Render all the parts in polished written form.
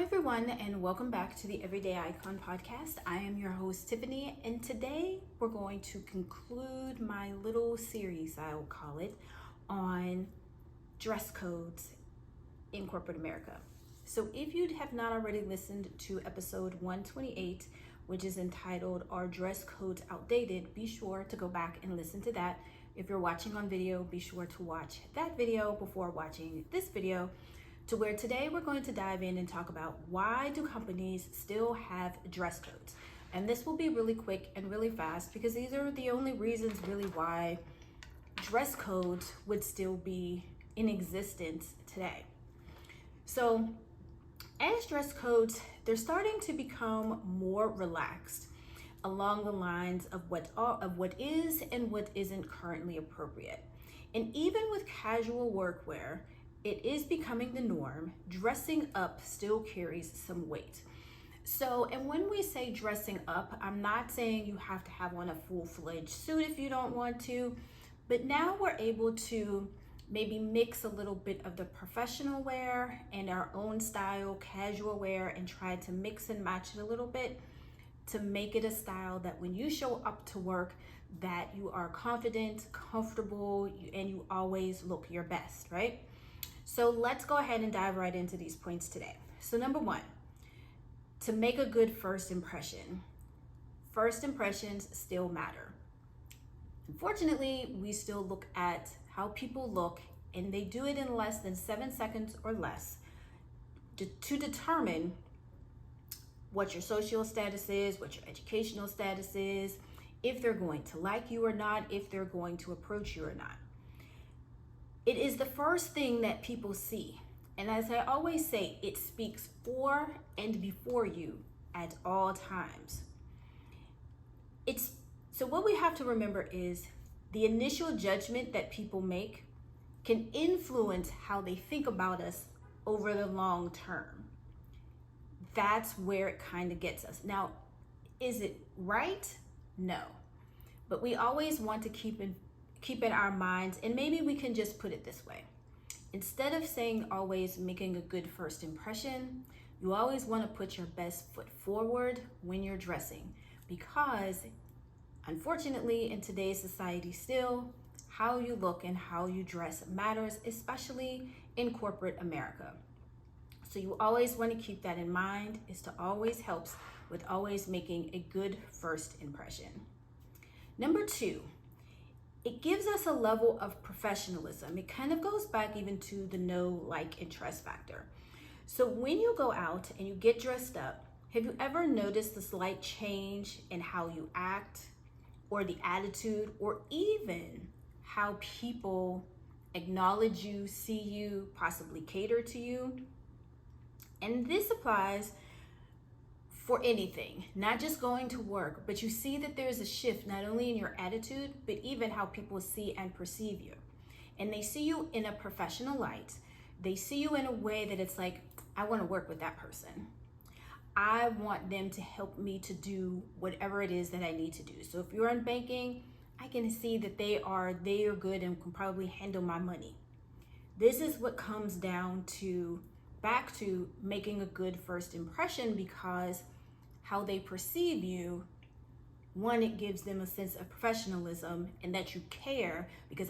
Hi, everyone, and welcome back to the Everyday Icon podcast. I am your host, Tiffany, and today we're going to conclude my little series, I will call it, on dress codes in corporate America. So if you have not already listened to episode 128, which is entitled Are Dress Codes Outdated? Be sure to go back and listen to that. If you're watching on video, be sure to watch that video before watching this video, to where today we're going to dive in and talk about why do companies still have dress codes. And this will be really quick and really fast because these are the only reasons really why dress codes would still be in existence today. So as dress codes, they're starting to become more relaxed along the lines of what is and what isn't currently appropriate. And even with casual workwear, it is becoming the norm. Dressing up still carries some weight. So, and when we say dressing up, I'm not saying you have to have on a full-fledged suit if you don't want to, but now we're able to maybe mix a little bit of the professional wear and our own style, casual wear, and try to mix and match it a little bit to make it a style that when you show up to work, that you are confident, comfortable, and you always look your best, right? So let's go ahead and dive right into these points today. So number one, to make a good first impression. First impressions still matter. Unfortunately, we still look at how people look, and they do it in less than 7 seconds or less to determine what your social status is, what your educational status is, if they're going to like you or not, if they're going to approach you or not. It is the first thing that people see. And as I always say, it speaks for and before you at all times. So what we have to remember is the initial judgment that people make can influence how they think about us over the long term. That's where it kind of gets us. Now, is it right? No. But we always want to keep in our minds, and maybe we can just put it this way. Instead of saying always making a good first impression, you always want to put your best foot forward when you're dressing, because unfortunately in today's society still, how you look and how you dress matters, especially in corporate America. So you always want to keep that in mind, is to always helps with always making a good first impression. Number two, it gives us a level of professionalism. It kind of goes back even to the know, like, and trust factor. So when you go out and you get dressed up, have you ever noticed the slight change in how you act, or the attitude, or even how people acknowledge you, see you, possibly cater to you? And this applies for anything, not just going to work, but you see that there's a shift not only in your attitude, but even how people see and perceive you. And they see you in a professional light. They see you in a way that it's like, I want to work with that person. I want them to help me to do whatever it is that I need to do. So if you're in banking, I can see that they are good and can probably handle my money. This is what comes down to back to making a good first impression, because how they perceive you, one, it gives them a sense of professionalism and that you care, because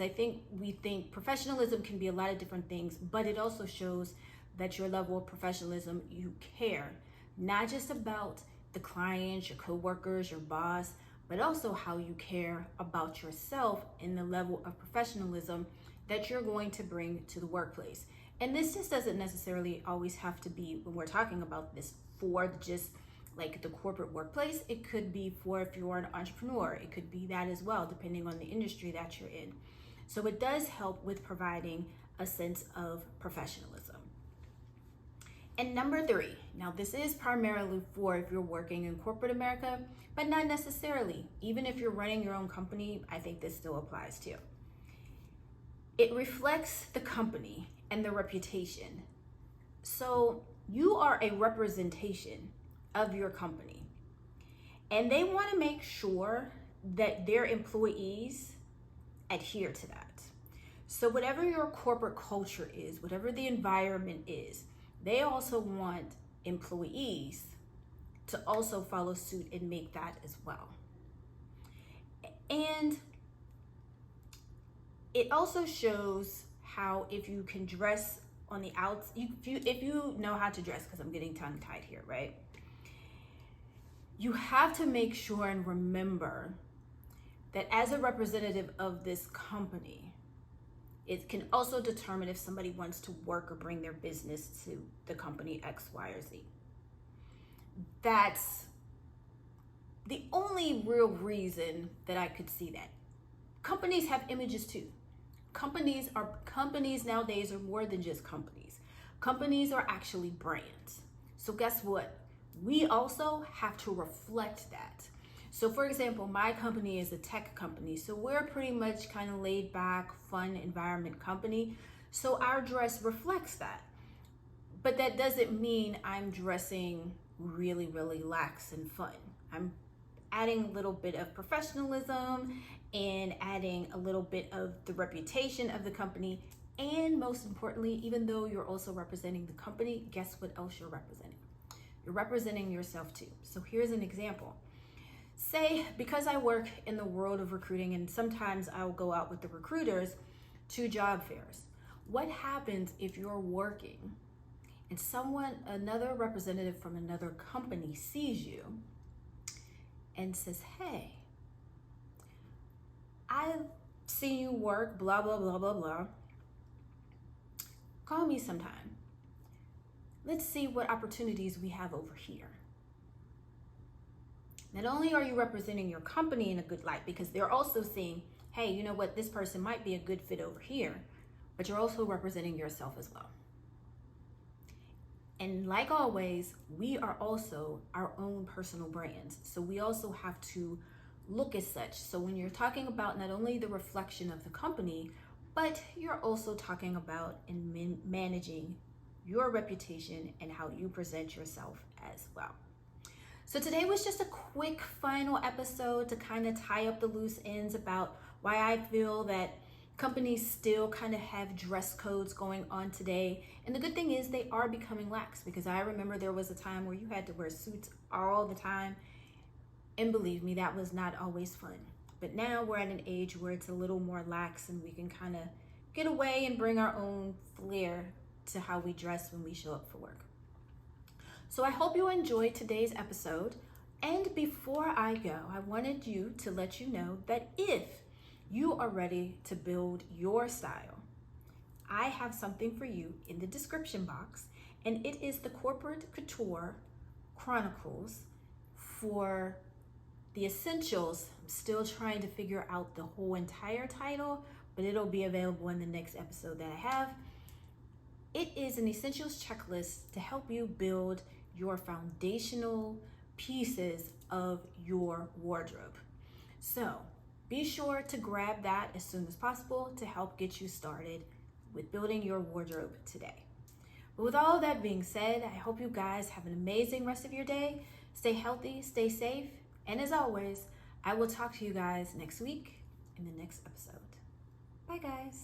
we think professionalism can be a lot of different things, but it also shows that your level of professionalism, you care, not just about the clients, your coworkers, your boss, but also how you care about yourself and the level of professionalism that you're going to bring to the workplace. And this just doesn't necessarily always have to be, when we're talking about this, for just like the corporate workplace. It could be for if you're an entrepreneur. It could be that as well, depending on the industry that you're in. So it does help with providing a sense of professionalism. And number three, now this is primarily for if you're working in corporate America, but not necessarily. Even if you're running your own company, I think this still applies too. It reflects the company and the reputation. So you are a representation of your company, and they want to make sure that their employees adhere to that. So whatever your corporate culture is, whatever the environment is, they also want employees to also follow suit and make that as well. And it also shows how if you can dress on the outs, if you know how to dress, because I'm getting tongue-tied here, right? You have to make sure and remember that as a representative of this company, it can also determine if somebody wants to work or bring their business to the company X, Y, or Z. That's the only real reason that I could see that. Companies have images too. Companies nowadays are more than just companies. Companies are actually brands. So guess what? We also have to reflect that. So for example, my company is a tech company. So we're pretty much kind of laid back, fun environment company. So our dress reflects that. But that doesn't mean I'm dressing really, really lax and fun. I'm adding a little bit of professionalism and adding a little bit of the reputation of the company. And most importantly, even though you're also representing the company, guess what else you're representing? You're representing yourself too. So here's an example. Say, because I work in the world of recruiting and sometimes I'll go out with the recruiters to job fairs. What happens if you're working and another representative from another company sees you and says, hey, I've seen you work, blah, blah, blah, blah, blah. Call me sometime. Let's see what opportunities we have over here. Not only are you representing your company in a good light, because they're also saying, hey, you know what, this person might be a good fit over here, but you're also representing yourself as well. And like always, we are also our own personal brands. So we also have to look as such. So when you're talking about not only the reflection of the company, but you're also talking about in managing your reputation and how you present yourself as well. So today was just a quick final episode to kind of tie up the loose ends about why I feel that companies still kind of have dress codes going on today. And the good thing is they are becoming lax, because I remember there was a time where you had to wear suits all the time. And believe me, that was not always fun. But now we're at an age where it's a little more lax and we can kind of get away and bring our own flair to how we dress when we show up for work. So I hope you enjoyed today's episode. And before I go, I wanted to let you know that if you are ready to build your style, I have something for you in the description box, and it is the Corporate Couture Chronicles for the essentials. I'm still trying to figure out the whole entire title, but it'll be available in the next episode that I have. It is an essentials checklist to help you build your foundational pieces of your wardrobe. So be sure to grab that as soon as possible to help get you started with building your wardrobe today. But with all that being said, I hope you guys have an amazing rest of your day. Stay healthy, stay safe, and as always, I will talk to you guys next week in the next episode. Bye guys.